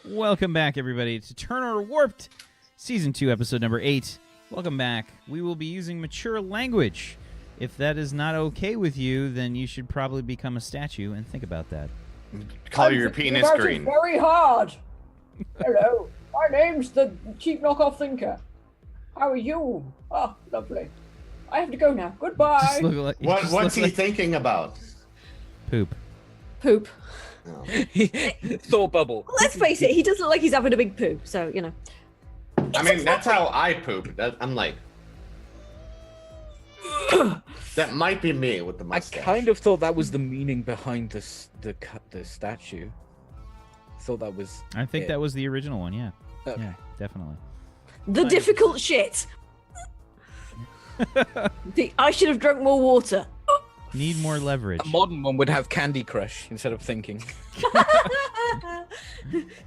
Welcome back, everybody, to Turner Warped, Season 2, Episode number 8. Welcome back. We will be using mature language. If that is not okay with you, then you should probably become a statue and think about that. Call your penis green. Very hard. Hello, my name's the cheap knockoff thinker. How are you? Oh, lovely. I have to go now. Goodbye. What's he thinking about? Poop. Poop. Oh. Thought bubble. Let's face it, he does look like he's having a big poo, so, you know. I mean, that's how I poop. I'm like... that might be me with the mustache. I kind of thought that was the meaning behind the statue. Thought that was... I think that was the original one, yeah. Okay. Yeah, definitely. The difficult shit. I should have drunk more water. Need more leverage. A modern one would have Candy Crush instead of thinking.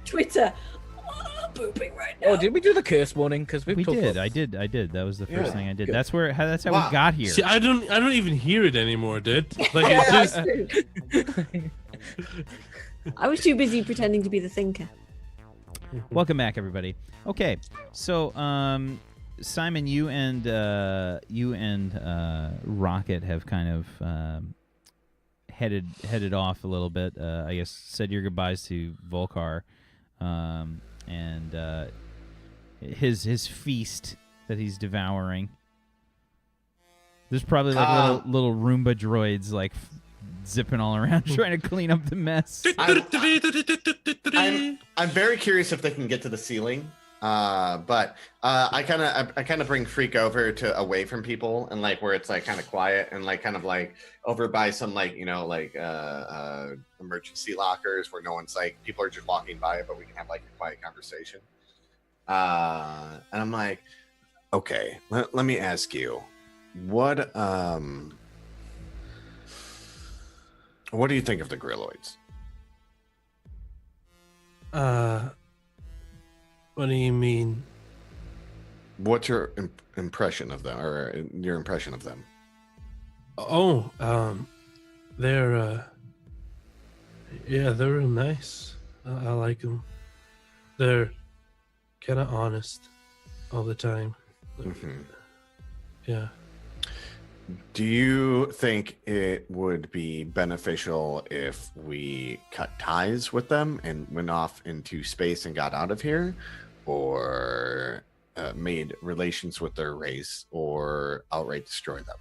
Twitter. Pooping right now. Oh, did we do the curse warning? Because We did. I did. That was the first thing I did. That's how we got here. See, I don't even hear it anymore, dude. Like it just... I was too busy pretending to be the thinker. Welcome back, everybody. Okay, so Simon, you and Rocket have kind of headed off a little bit. I guess said your goodbyes to Volkar, and his feast that he's devouring. There's probably like little Roomba droids like zipping all around trying to clean up the mess. I'm very curious if they can get to the ceiling. But I kind of bring Freak over to away from people and like where it's like kind of quiet and like kind of like over by some like emergency lockers where no one's like people are just walking by but we can have like a quiet conversation. And I'm like, okay, let me ask you, what do you think of the Grilloids? What do you mean? What's your impression of them, or your impression of them? Oh, they're real nice. I like them. They're kind of honest all the time. Mm-hmm. Yeah. Do you think it would be beneficial if we cut ties with them and went off into space and got out of here, or made relations with their race, or outright destroy them?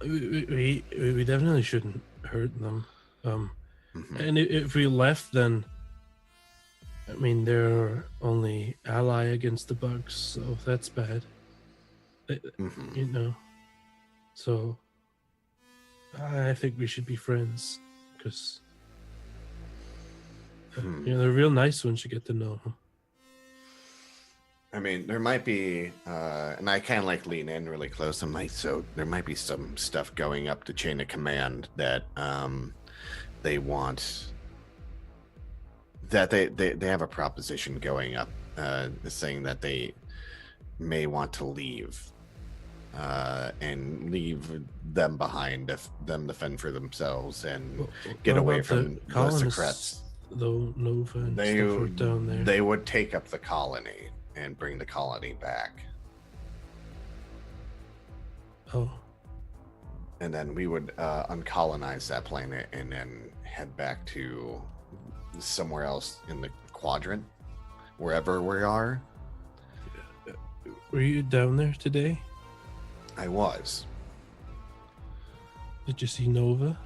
We definitely shouldn't hurt them. Mm-hmm. And if we left, then I mean they're only ally against the bugs, so that's bad. Mm-hmm. You know, so I think we should be friends because they're real nice once you get to know them. I mean, there might be, and I kind of like lean in really close. I'm like, so there might be some stuff going up the chain of command that they want. That they have a proposition going up, saying that they may want to leave. And leave them behind, them to fend for themselves and get away from the Sik'Rits. Though Nova and stuff are down there. They would take up the colony and bring the colony back. Oh. And then we would uncolonize that planet and then head back to somewhere else in the quadrant, wherever we are. Were you down there today? I was. Did you see Nova?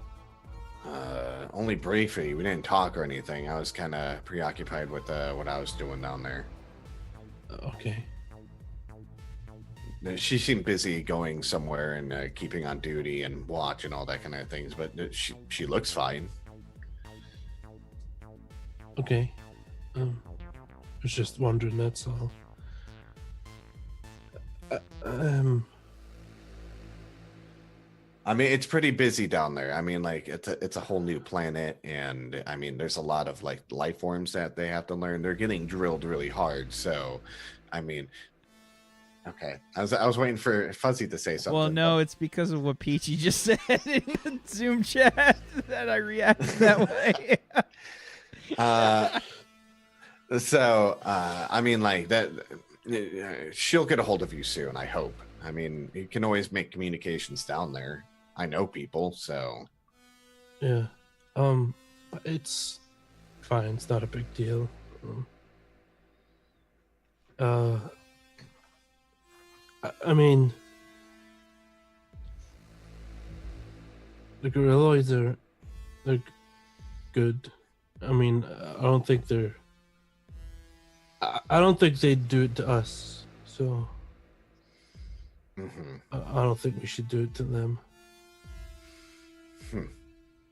Only briefly. We didn't talk or anything. I was kind of preoccupied with what I was doing down there. Okay. She seemed busy going somewhere and keeping on duty and watch and all that kind of things, but she looks fine. Okay. I was just wondering, that's all. I mean, it's pretty busy down there. I mean, like it's a whole new planet, and I mean, there's a lot of like life forms that they have to learn. They're getting drilled really hard, so I mean, okay. I was waiting for Fuzzy to say something. Well, no, it's because of what Peachy just said in the Zoom chat that I reacted that way. So, I mean, like that. She'll get a hold of you soon. I hope. I mean, you can always make communications down there. I know people, so. Yeah. It's fine. It's not a big deal. I mean, the gorilloids they're good. I mean, I don't think they're. I don't think they'd do it to us. So. Mm-hmm. I don't think we should do it to them.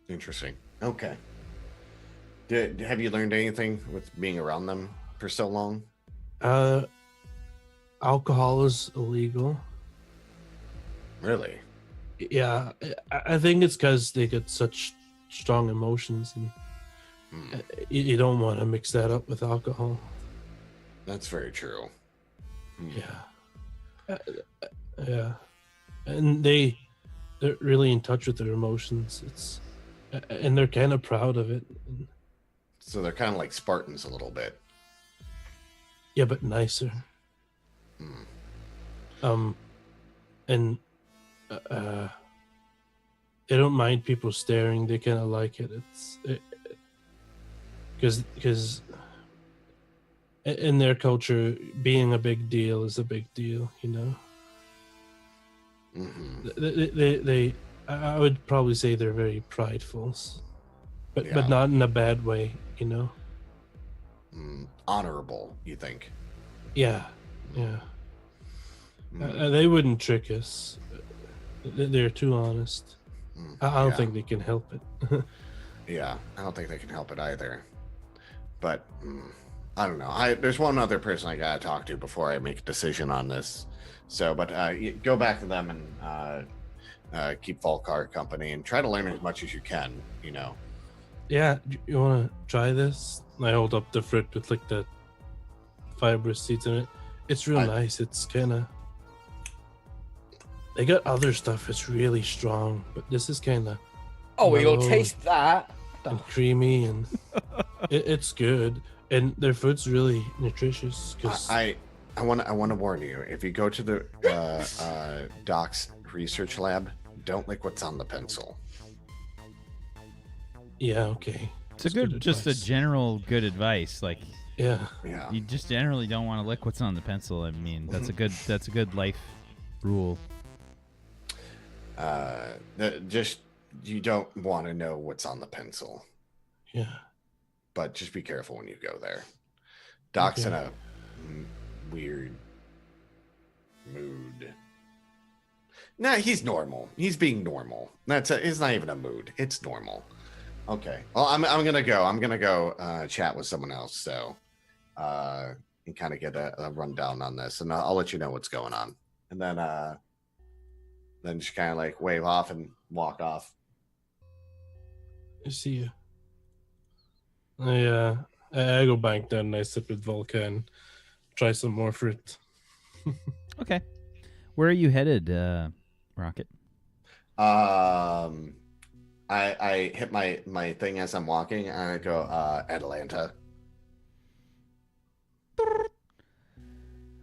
Interesting. Okay. Have you learned anything with being around them for so long? Alcohol is illegal. Really? Yeah, I think it's because they get such strong emotions, and you don't want to mix that up with alcohol. That's very true. Yeah. Yeah. And they're really in touch with their emotions. And they're kind of proud of it. So they're kind of like Spartans a little bit. Yeah, but nicer. And they don't mind people staring. They kind of like it. Because in their culture, being a big deal is a big deal, you know. They I would probably say they're very prideful, but not in a bad way, you know. Honorable, you think? Yeah. They wouldn't trick us. They're too honest. I don't think they can help it. Yeah, I don't think they can help it either. But I don't know. There's one other person I gotta talk to before I make a decision on this. So, but go back to them and keep Volcar company and try to learn as much as you can. You know. Yeah, you want to try this? I hold up the fruit with like the fibrous seeds in it. It's real nice. It's kind of. They got other stuff. It's really strong, but this is kind of. Oh, we'll taste that. And creamy, and it's good. And their food's really nutritious. Cause I want to warn you. If you go to the Doc's research lab, don't lick what's on the pencil. Yeah. Okay. It's just a general good advice. Like. Yeah. You just generally don't want to lick what's on the pencil. I mean, that's a good life rule. You don't want to know what's on the pencil. Yeah. But just be careful when you go there. Doc's in a weird mood. Nah, he's normal. He's being normal. It's not even a mood. It's normal. Okay. Well, I'm gonna go. I'm gonna go chat with someone else. So, and kind of get a rundown on this, and I'll let you know what's going on. And then just kind of like wave off and walk off. I see you. I go back then and I sit with Volca and try some more fruit. Okay. Where are you headed, Rocket? I hit my thing as I'm walking and I go, Atlanta.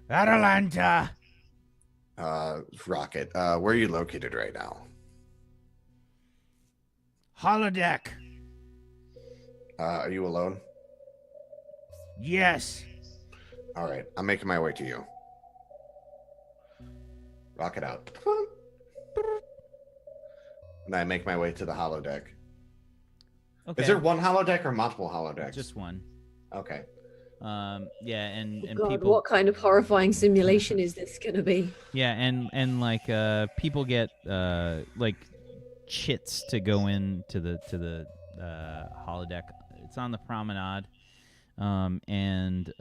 Atlanta. Rocket. Where are you located right now? Holodeck. Are you alone? Yes. All right. I'm making my way to you. Rocket out. And I make my way to the holodeck. Okay. Is there one holodeck or multiple holodecks? Just one. Okay. Yeah, and God, people. what kind of horrifying simulation is this gonna be? Yeah, and like people get like chits to go into the holodeck. It's on the promenade, and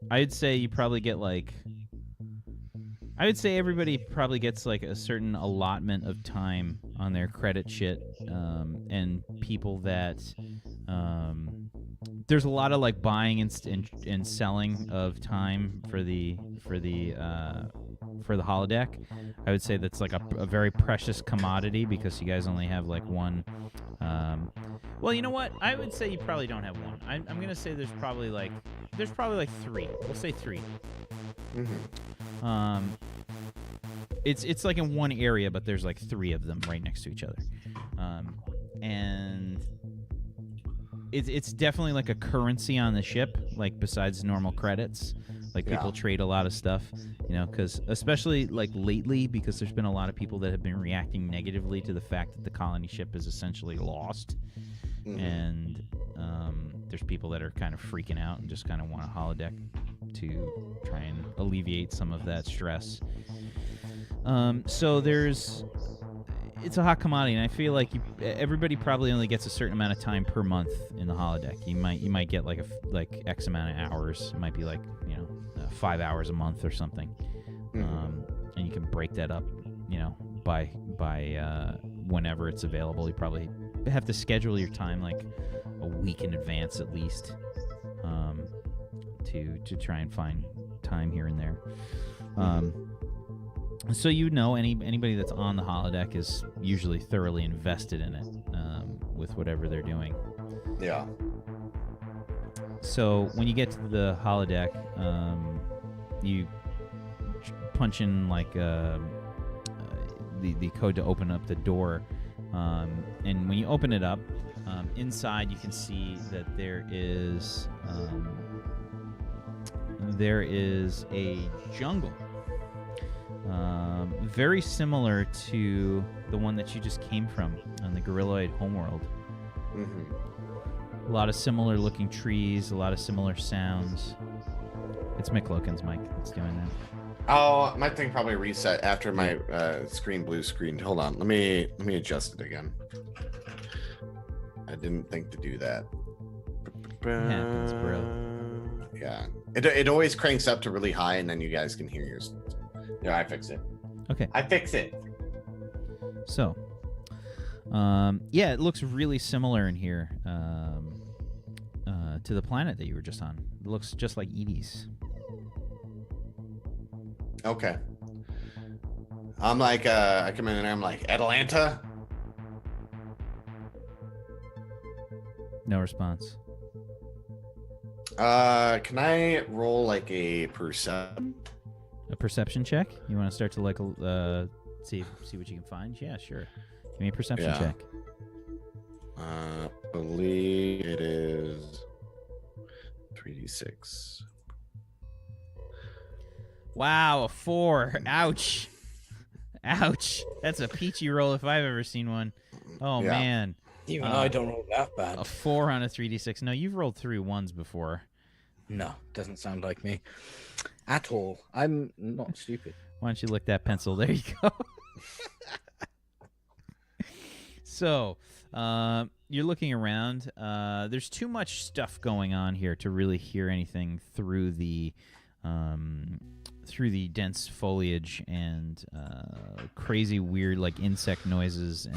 I'd say you probably get like. I would say everybody probably gets like a certain allotment of time on their credit shit, and people that there's a lot of like buying and selling of time for the for the holodeck. I would say that's like a very precious commodity because you guys only have like one. Well, you know what? I would say you probably don't have one. I'm gonna say there's probably like three. We'll say three. Mm-hmm. It's like in one area, but there's like three of them right next to each other, and it's definitely like a currency on the ship, like besides normal credits. Like people trade a lot of stuff, you know, because especially like lately, because there's been a lot of people that have been reacting negatively to the fact that the colony ship is essentially lost, and there's people that are kind of freaking out and just kind of want a holodeck to try and alleviate some of that stress. So it's a hot commodity, and I feel like everybody probably only gets a certain amount of time per month in the holodeck. You might get like X amount of hours. It might be like 5 hours a month or something, and you can break that up, by whenever it's available. You probably have to schedule your time like a week in advance at least, to try and find time here and there. So anybody that's on the holodeck is usually thoroughly invested in it, with whatever they're doing. Yeah. So when you get to the holodeck, you punch in like the code to open up the door, and when you open it up, inside you can see that there is a jungle. Very similar to the one that you just came from on the Gorilloid homeworld. A lot of similar looking trees, a lot of similar sounds. It's McLokin's mic that's doing that. Oh, my thing probably reset after my blue screened. Hold on, let me adjust it again. I didn't think to do that. It happens, bro. Yeah, it always cranks up to really high, and then you guys can hear yours. Yeah, I fix it. Okay. I fix it. So, it looks really similar in here to the planet that you were just on. It looks just like Edie's. Okay. I'm like, I come in and I'm like, Atalanta? No response. Can I roll like a perception? A perception check? You want to start to like see what you can find? Yeah, sure. Give me a perception check. Believe it is 3d6. Wow, a 4. Ouch. Ouch. That's a peachy roll if I've ever seen one. Oh, man. Even I don't roll that bad. A 4 on a 3d6. No, you've rolled 3 1s before. No, doesn't sound like me at all. I'm not stupid. Why don't you lick that pencil? There you go. So, you're looking around. There's too much stuff going on here to really hear anything through the dense foliage and crazy, weird, like insect noises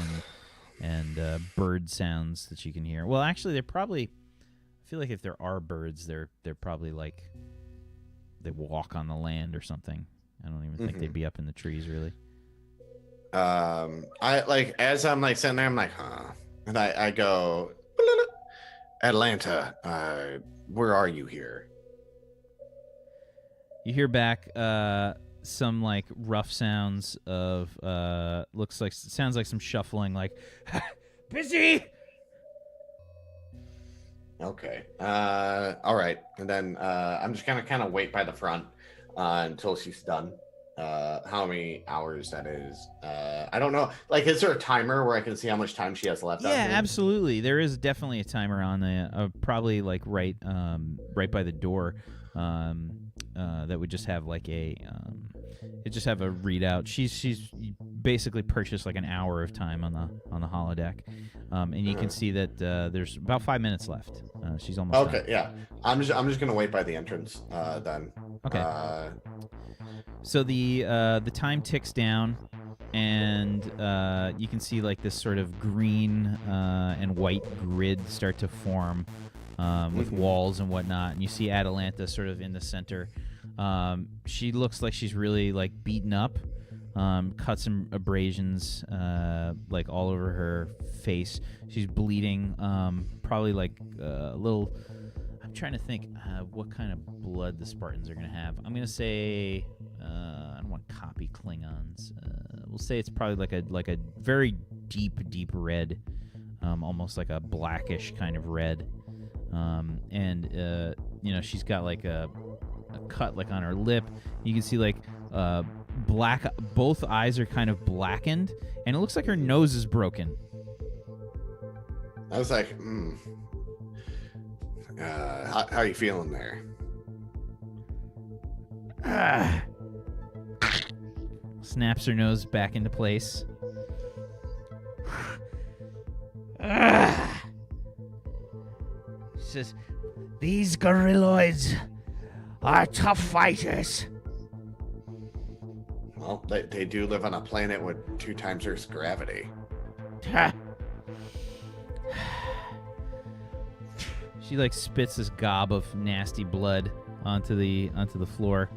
and bird sounds that you can hear. Well, actually, they're probably. I feel like if there are birds, they're probably like they walk on the land or something. I don't even think they'd be up in the trees, really. I like as I'm like sitting there, I'm like, huh, and I go, Atlanta, where are you here? You hear back some like rough sounds of sounds like some shuffling, like busy. Okay. All right. And then I'm just gonna kind of wait by the front until she's done. How many hours that is? I don't know. Like, is there a timer where I can see how much time she has left? Yeah, absolutely. There is definitely a timer on the probably like right by the door. That would just have like a readout. She's basically purchased like an hour of time on the holodeck, and you can see that there's about 5 minutes left. She's almost done. Yeah. I'm just gonna wait by the entrance then. Okay. So the time ticks down, and you can see like this sort of green and white grid start to form with walls and whatnot, and you see Atalanta sort of in the center. She looks like she's really like beaten up. Cuts and abrasions like all over her face. She's bleeding. Probably like a little. I'm trying to think what kind of blood the Spartans are gonna have. I'm gonna say I don't want to copy Klingons. We'll say it's probably like a very deep red, almost like a blackish kind of red. And she's got like a cut like on her lip. You can see like black. Both eyes are kind of blackened, and it looks like her nose is broken. I was like, how are you feeling there? Snaps her nose back into place. She says, "These gorilloids are tough fighters." Well, they do live on a planet with 2 times Earth's gravity. She like spits this gob of nasty blood onto the floor.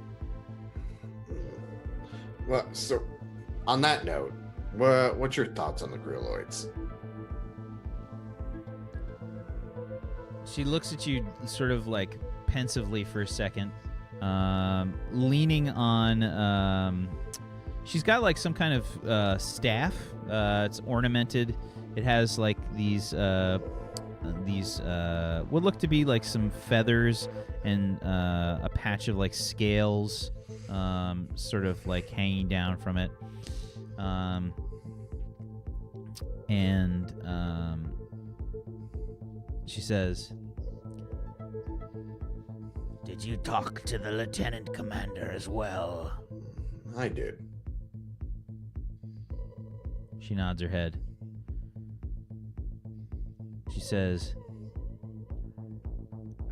Well, so on that note, what's your thoughts on the Grilloids? She looks at you sort of like pensively for a second, leaning on. She's got like some kind of staff. It's ornamented. It has like these what look to be like some feathers and a patch of like scales, sort of like hanging down from it. She says, "Did you talk to the lieutenant commander as well?" I did. She nods her head. She says,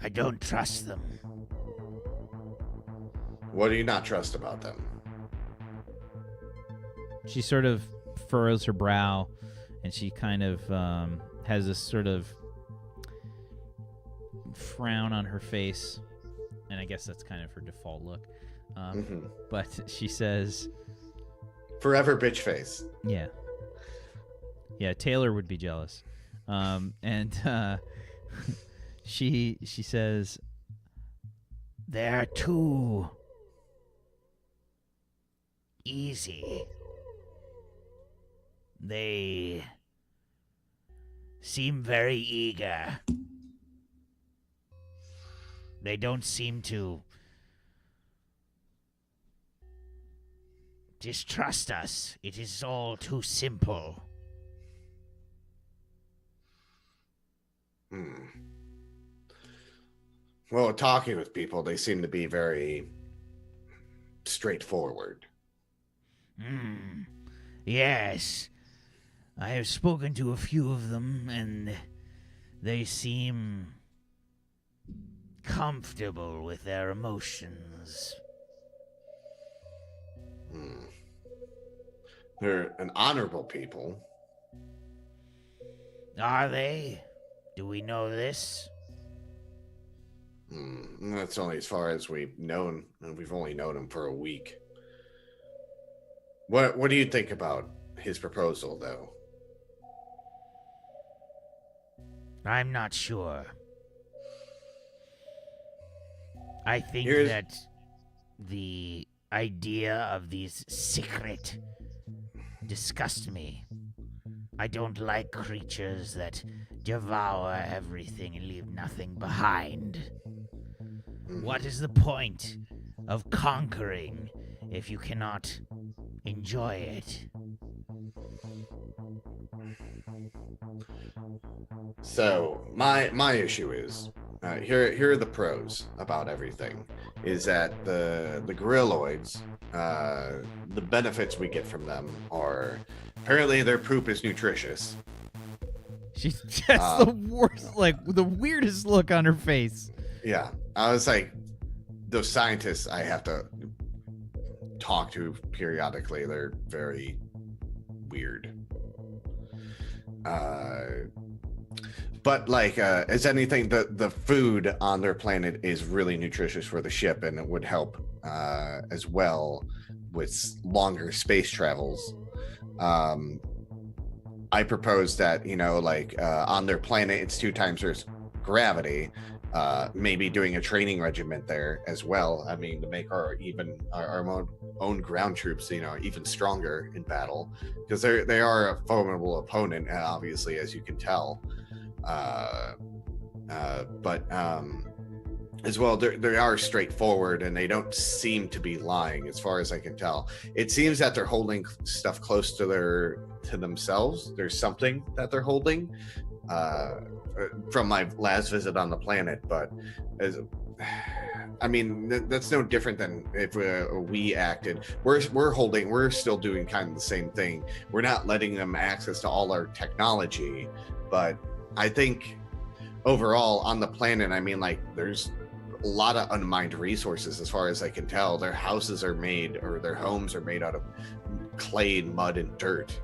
"I don't trust them." What do you not trust about them? She sort of furrows her brow, and she kind of has this sort of frown on her face, and I guess that's kind of her default look. But she says, "Forever bitch face." Yeah, Taylor would be jealous. She says, "They're too easy. They seem very eager. They don't seem to distrust us. It is all too simple." Well, talking with people, they seem to be very straightforward. Yes. I have spoken to a few of them, and they seem comfortable with their emotions. They're an honorable people. Are they? Do we know this? That's only as far as we've known, and we've only known him for a week. What do you think about his proposal, though? I'm not sure. I think that the idea of these Sik'Rit disgusts me. I don't like creatures that devour everything and leave nothing behind. What is the point of conquering if you cannot enjoy it? So my issue is here are the pros about everything. Is that the Gorilloids, the benefits we get from them are apparently their poop is nutritious. She's just the worst, like the weirdest look on her face. Yeah, I was like, those scientists I have to talk to periodically. They're very weird. But like, as anything, the food on their planet is really nutritious for the ship, and it would help as well with longer space travels. I propose that, on their planet, it's 2 times Earth's gravity. Maybe doing a training regiment there as well. I mean, to make our own ground troops, even stronger in battle, because they are a formidable opponent, obviously, as you can tell. But as well, they are straightforward, and they don't seem to be lying, as far as I can tell. It seems that they're holding stuff close to themselves. There's something that they're holding. From my last visit on the planet, but that's no different than if we acted. We're still doing kind of the same thing. We're not letting them access to all our technology, but I think overall on the planet, there's a lot of unmined resources, as far as I can tell. Their houses are made, or their homes are made out of clay and mud and dirt.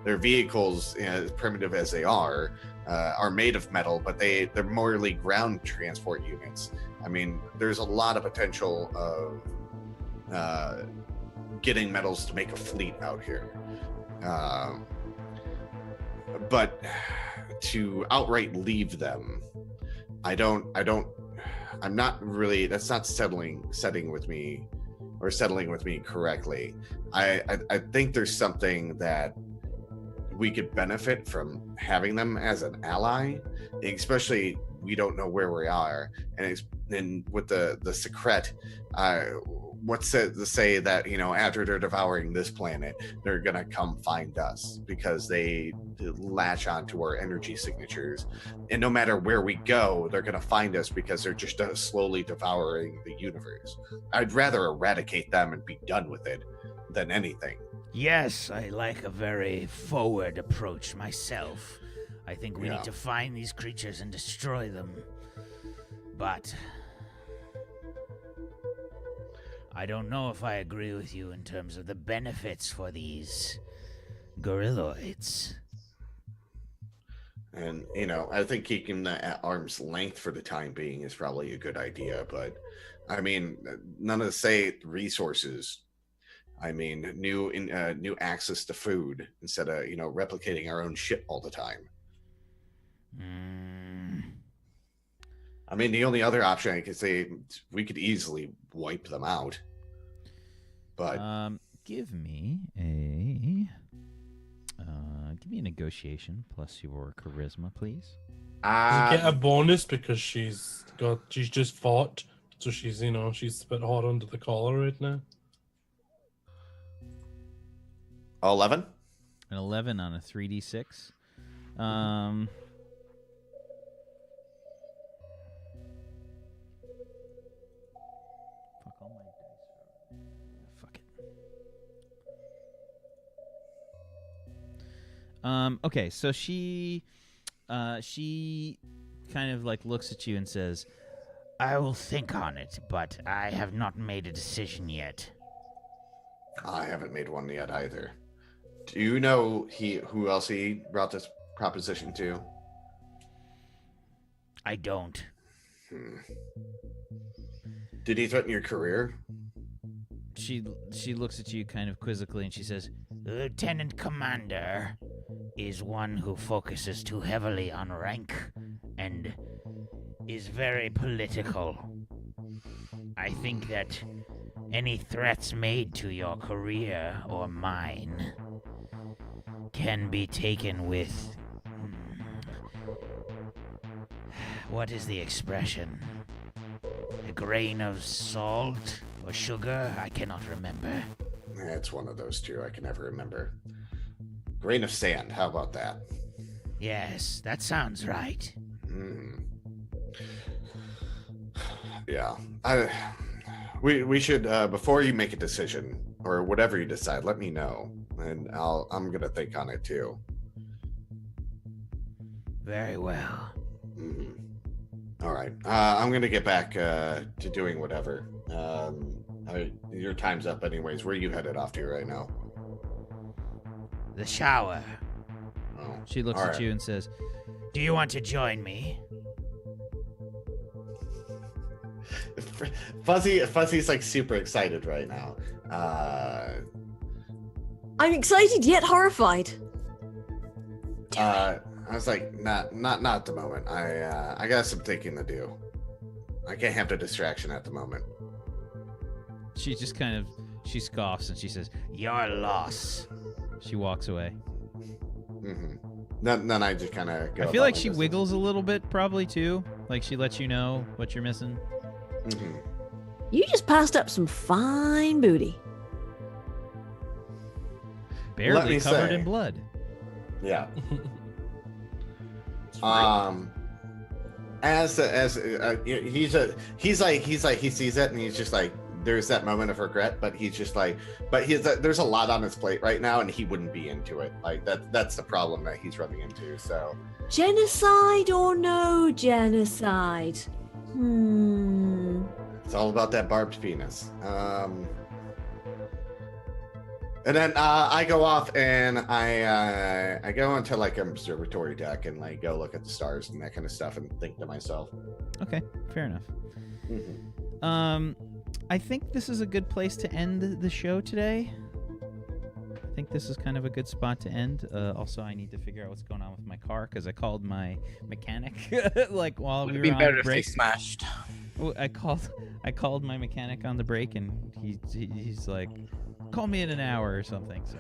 Their vehicles, as primitive as they are made of metal, but they're morely ground transport units. There's a lot of potential of getting metals to make a fleet out here, but to outright leave them, I'm not really, that's not settling with me correctly. I think there's something that we could benefit from having them as an ally, especially we don't know where we are, and with the Sik'Rit, what's to say that after they're devouring this planet, they're gonna come find us, because they latch onto our energy signatures, and no matter where we go, they're gonna find us, because they're just slowly devouring the universe. I'd rather eradicate them and be done with it than anything. Yes, I like a very forward approach myself. I think we need to find these creatures and destroy them. But I don't know if I agree with you in terms of the benefits for these gorilloids. And, I think keeping them at arm's length for the time being is probably a good idea. But, none of the resources. New access to food instead of, replicating our own shit all the time. The only other option I could say, we could easily wipe them out. But give me a negotiation plus your charisma, please. Does it get a bonus because she's just fought, so she's she's a bit hot under the collar right now? 11. An 11 on a 3d6. Fuck all my dice. Fuck it. Okay, so she kind of looks at you and says, I will think on it, but I have not made a decision yet. I haven't made one yet either. Do you know who else he brought this proposition to? I don't. Did he threaten your career? she looks at you kind of quizzically and she says, Lieutenant Commander is one who focuses too heavily on rank and is very political. I think that any threats made to your career or mine can be taken with... what is the expression? A grain of salt or sugar? I cannot remember. It's one of those two. I can never remember. Grain of sand. How about that? Yes, that sounds right. Yeah. We should, before you make a decision, or whatever you decide, let me know. And I'm going to think on it too. Very well. All right. I'm going to get back to doing whatever. Your time's up anyways. Where are you headed off to right now? The shower. Oh, she looks all at right. you and says, Do you want to join me? Fuzzy's like super excited right now. I'm excited yet horrified. I was like, not at the moment. I got some thinking to do. I can't have the distraction at the moment. She just she scoffs and she says, Your loss. she walks away. Mm-hmm. Then I just kind of go. I feel like she wiggles a little bit, probably too. Like she lets you know what you're missing. Mm-hmm. You just passed up some fine booty. Barely me covered say- in blood. Yeah. As he sees it and he's just like, there's that moment of regret, but he's just like, there's a lot on his plate right now and he wouldn't be into it. Like that's the problem that he's running into. So Genocide or no genocide? it's all about that barbed penis. And then I go off and I go into like an observatory deck and like go look at the stars and that kind of stuff and think to myself. Okay, fair enough. Mm-hmm. I think this is a good place to end the show today. I think this is kind of a good spot to end. Also, I need to figure out what's going on with my car because I called my mechanic like while we were on better break. if they smashed. Well, I called my mechanic on the break and he's like, call me in an hour or something. So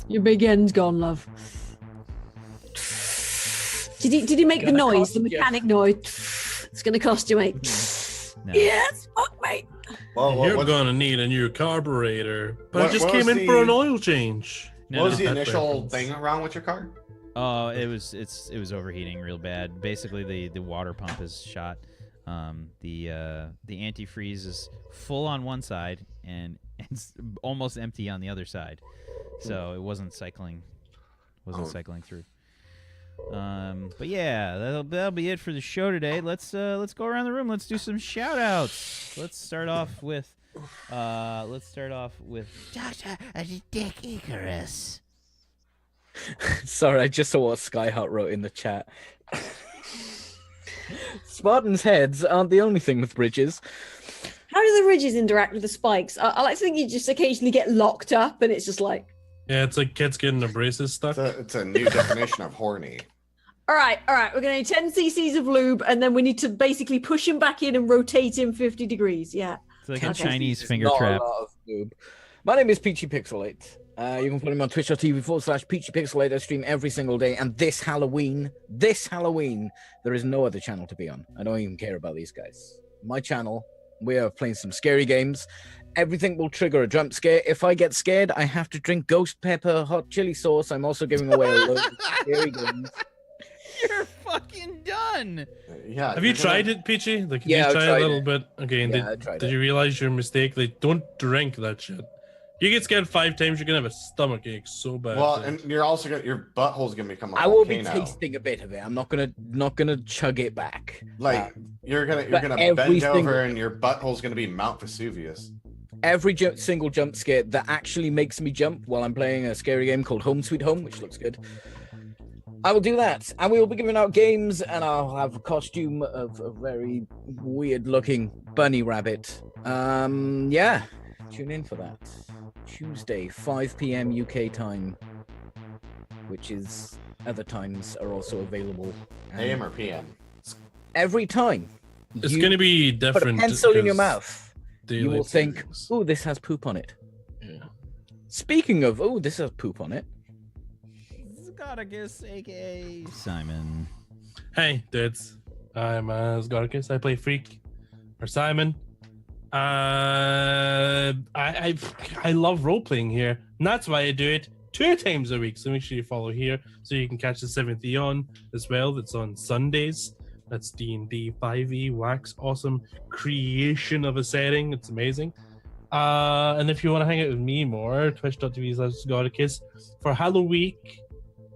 Your big end's gone, love. Did he make the Gonna noise, cost the you. mechanic noise? It's gonna cost you, mate. no. Yes, fuck, mate. Well, You're gonna need a new carburetor. But I what- just what came was in for the- an oil change. No, what was no. the That initial reference. thing wrong with your car? Oh, it was overheating real bad. Basically, the water pump is shot. The antifreeze is full on one side and it's almost empty on the other side, so it wasn't cycling through. But yeah, that'll be it for the show today. Let's go around the room. Let's do some shout outs. Let's start off with Dr. Dick Icarus. Sorry, I just saw what Skyheart wrote in the chat. Spartans' heads aren't the only thing with bridges. How do the ridges interact with the spikes? I like to think you just occasionally get locked up and it's just like, Yeah, it's like kids getting their braces stuck. It's a new definition of horny. all right, we're going to need 10 cc's of lube and then we need to basically push him back in and rotate him 50 degrees. Yeah. it's like a Okay. Chinese It's finger not trap. A lot of lube. My name is Peachy Pixelate. You can follow me on twitch.tv/Peachy Pixelate. I stream every single day. And this Halloween, there is no other channel to be on. I don't even care about these guys. My channel, we are playing some scary games. Everything will trigger a jump scare. If I get scared, I have to drink ghost pepper hot chili sauce. I'm also giving away a load of scary games. You're fucking done. Yeah. Have you tried it, Peachy? Like, Yeah, you I've try tried a little it. bit. Okay, and Yeah, I tried did it. you realize your mistake? Like, don't drink that shit. You get scared 5 times, you're gonna have a stomach ache so bad. Well, dude. and you're also your butthole's gonna become a I will be volcano. tasting a bit of it. I'm not gonna chug it back. Like you're gonna but bend every over single- and your butthole's gonna be Mount Vesuvius. Every single jump scare that actually makes me jump while I'm playing a scary game called Home Sweet Home, which looks good. I will do that, and we will be giving out games, and I'll have a costume of a very weird-looking bunny rabbit. Yeah, tune in for that. Tuesday, 5 p.m. UK time, which is other times are also available. AM or PM? Every time. it's you gonna be put a different. pencil in your because mouth. You will daylight think, savings. "Oh, this has poop on it." Yeah. Speaking of, "Oh, this has poop on it," Scoticus, aka Simon. Hey, dudes. I'm Sgarkus. I play Freak or Simon. I love role playing here, and that's why I do it 2 times a week. So make sure you follow here so you can catch the 7th Eon as well. That's on Sundays. That's D&D 5e wax awesome creation of a setting. It's amazing. And if you want to hang out with me more, twitch.tv/Sgarkus for Halloween,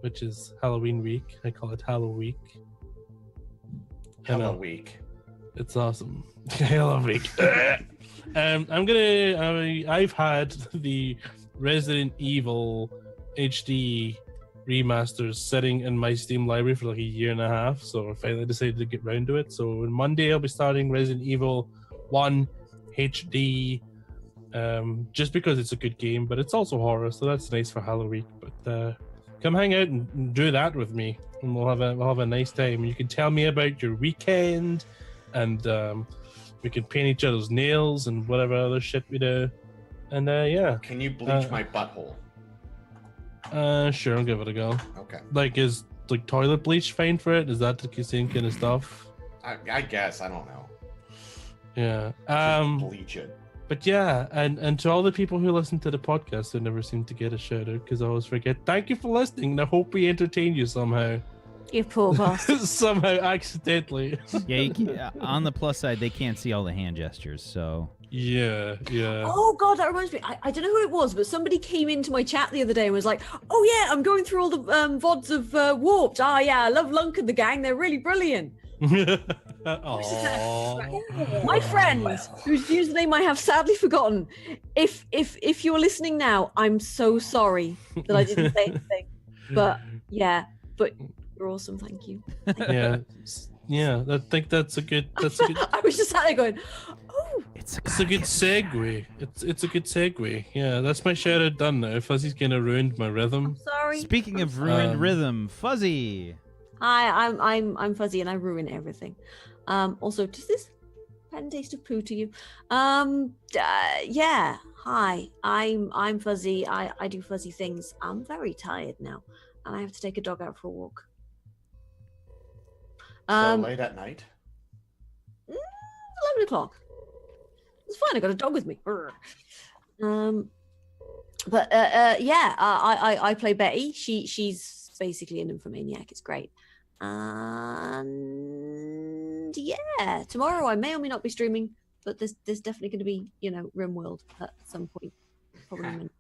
which is Halloween week. I call it Halloween. I know. Hella week. It's awesome. Hell week. I've had the Resident Evil HD remasters sitting in my Steam library for like a year and a half, so I finally decided to get round to it. So on Monday I'll be starting Resident Evil 1 HD, just because it's a good game, but it's also horror, so that's nice for Halloween. But come hang out and do that with me, and we'll have a nice time. You can tell me about your weekend, and we can paint each other's nails and whatever other shit we do. And yeah. Can you bleach my butthole? Sure, I'll give it a go. Okay. Like, is like toilet bleach fine for it? Is that the same kind of stuff? I guess. I don't know. Yeah. Just bleach it. But yeah, and to all the people who listen to the podcast who never seem to get a shout out because I always forget. Thank you for listening, and I hope we entertain you somehow. You poor bastard. Somehow, accidentally. Yeah, on the plus side, they can't see all the hand gestures, so. Yeah. Oh god, that reminds me. I don't know who it was, but somebody came into my chat the other day and was like, "Oh yeah, I'm going through all the VODs of Warped. Oh yeah, I love Lunk and the gang. They're really brilliant." Aww. My friend, whose username I have sadly forgotten, if you're listening now, I'm so sorry that I didn't say anything. But yeah, but you're awesome. Thank you. Yeah. I think that's a good. I was just sat there going, "Oh, It's a good segue. It's a good segue. Yeah, that's my shout out done now. Fuzzy's kind of ruined my rhythm. sorry." Speaking of ruined rhythm, Fuzzy. Hi, I'm Fuzzy and I ruin everything. Also, does this pen taste of poo to you? Yeah. Hi, I'm Fuzzy. I do fuzzy things. I'm very tired now, and I have to take a dog out for a walk. So late at night? 11 o'clock. It's fine. I got a dog with me. But yeah, I play Betty. She's basically an nymphomaniac. It's great. And yeah, tomorrow I may or may not be streaming, but there's definitely going to be, RimWorld at some point. Probably.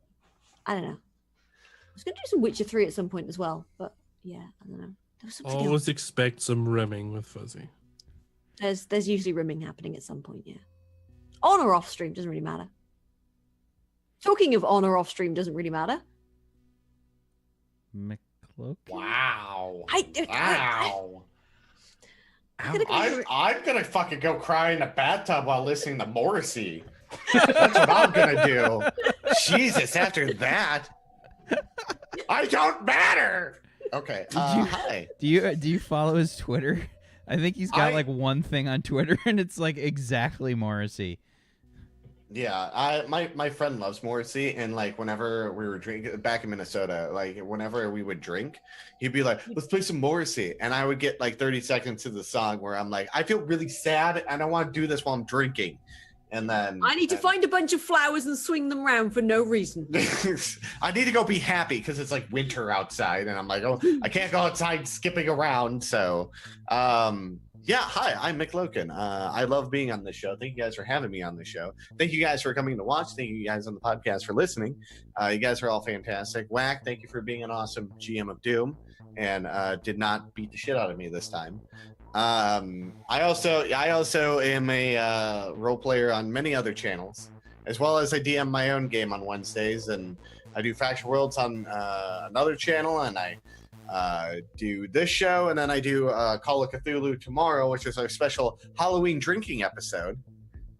I don't know. I was going to do some Witcher 3 at some point as well, but yeah, I don't know. There was something Always else. expect some rimming with Fuzzy. There's usually rimming happening at some point, yeah. On or off stream, doesn't really matter. Talking of on or off stream doesn't really matter. McCloak? Wow. Wow. I'm gonna fucking go cry in a bathtub while listening to Morrissey. That's what I'm gonna do. Jesus, after that, I don't matter. Okay. Hi. Do you follow his Twitter? I think he's got like one thing on Twitter, and it's like exactly Morrissey. Yeah, my friend loves Morrissey, and like whenever we were drinking back in Minnesota, like whenever we would drink, he'd be like, "Let's play some Morrissey," and I would get like 30 seconds to the song where I'm like, "I feel really sad, and I want to do this while I'm drinking," and then I need to find a bunch of flowers and swing them around for no reason. I need to go be happy because it's like winter outside, and I'm like, oh, I can't go outside skipping around. So, yeah, hi, I'm Mick Loken. I love being on this show. Thank you guys for having me on the show. Thank you guys for coming to watch. Thank you guys on the podcast for listening. You guys are all fantastic. Whack, thank you for being an awesome GM of Doom and did not beat the shit out of me this time. I also am a role player on many other channels, as well as I DM my own game on Wednesdays, and I do Faction Worlds on another channel, and I do this show, and then I do Call of Cthulhu tomorrow, which is our special Halloween drinking episode.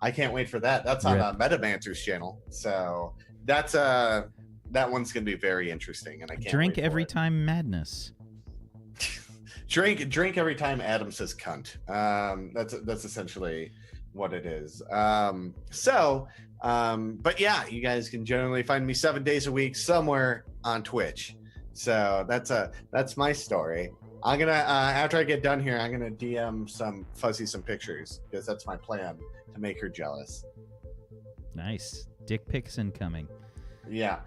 I can't wait for that. That's on Metamancer's channel, so that's that one's gonna be very interesting, and I can't Drink wait for every it. time madness. Drink every time Adam says cunt. That's essentially what it is. But yeah, you guys can generally find me 7 days a week somewhere on Twitch. So that's my story. I'm gonna after I get done here, I'm gonna DM Fuzzy some pictures because that's my plan to make her jealous. Nice. Dick pics incoming. Yeah.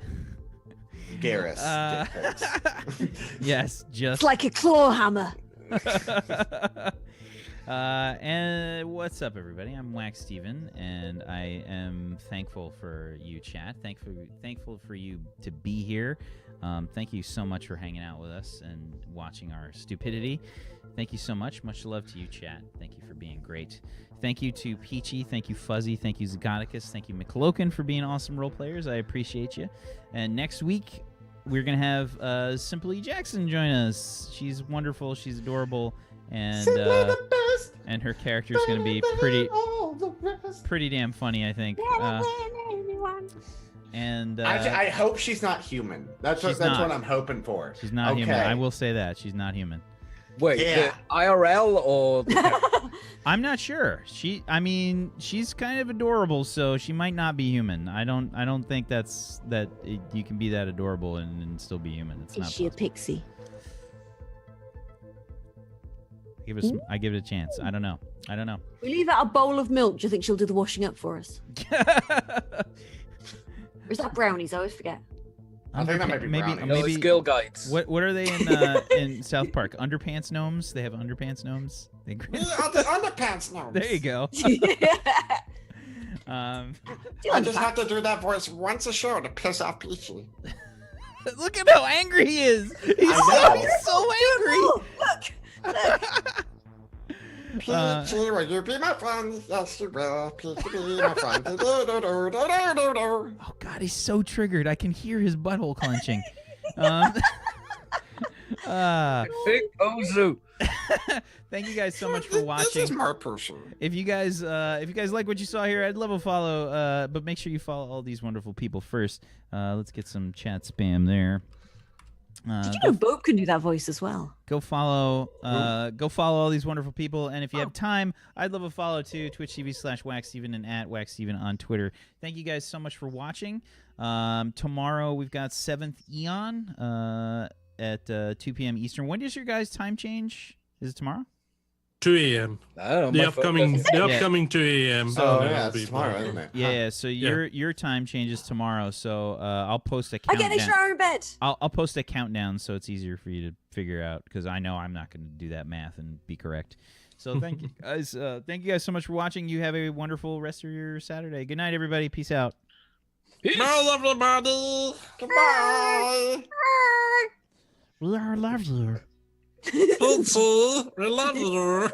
Garrus. Dick pics. Yes, just It's like a claw hammer. and what's up, everybody? I'm Wax Steven, and I am thankful for you, chat. Thankful for you to be here. Thank you so much for hanging out with us and watching our stupidity. Thank you so much. Much love to you, chat. Thank you for being great. Thank you to Peachy. Thank you, Fuzzy. Thank you, Zagonicus. Thank you, McLoken, for being awesome role players. I appreciate you. And next week, we're gonna have Simply Jackson join us. She's wonderful. She's adorable, and her character is gonna be pretty damn funny, I think. And I hope she's not human. That's what I'm hoping for. She's not human. I will say that she's not human. Wait, Yeah. the IRL or I'm not sure. She's kind of adorable, so she might not be human. I don't think you can be that adorable and still be human. It's not Is she a possible. pixie? I give it a chance. I don't know. We leave out a bowl of milk. Do you think she'll do the washing up for us? Or is that brownies? I always forget. I think that might be brownies. no, it's Girl Guides? What are they in South Park? Underpants gnomes? They have underpants gnomes. They Underpants now. there you go. I just have to do that voice once a show to piss off Peachy. Look at how angry he is. He's so angry. Look. Peachy, will you be my friend? Yes, you will. Peachy, be my friend. Oh God, he's so triggered. I can hear his butthole clenching. Big Ozu. Thank you guys so much for watching. This is my person. If you guys like what you saw here, I'd love a follow. But make sure you follow all these wonderful people first. Let's get some chat spam there. Did you know Boop can do that voice as well? Go follow all these wonderful people, and if you have time, I'd love a follow too. Twitch.tv/WackSteven and @WackSteven on Twitter. Thank you guys so much for watching. Tomorrow we've got 7th Eon at 2 p.m. Eastern. When does your guys' time change? Is it tomorrow? 2 a.m. The upcoming 2 a.m. Oh yeah, it's tomorrow, isn't it? Yeah, so your time changes tomorrow. So I'll post a I countdown. get an extra hour in bed. I'll post a countdown so it's easier for you to figure out, because I know I'm not going to do that math and be correct. So thank you guys. Thank you guys so much for watching. You have a wonderful rest of your Saturday. Good night, everybody. Peace out. Bye, everybody. Goodbye. We love you. Hopeful, we love you.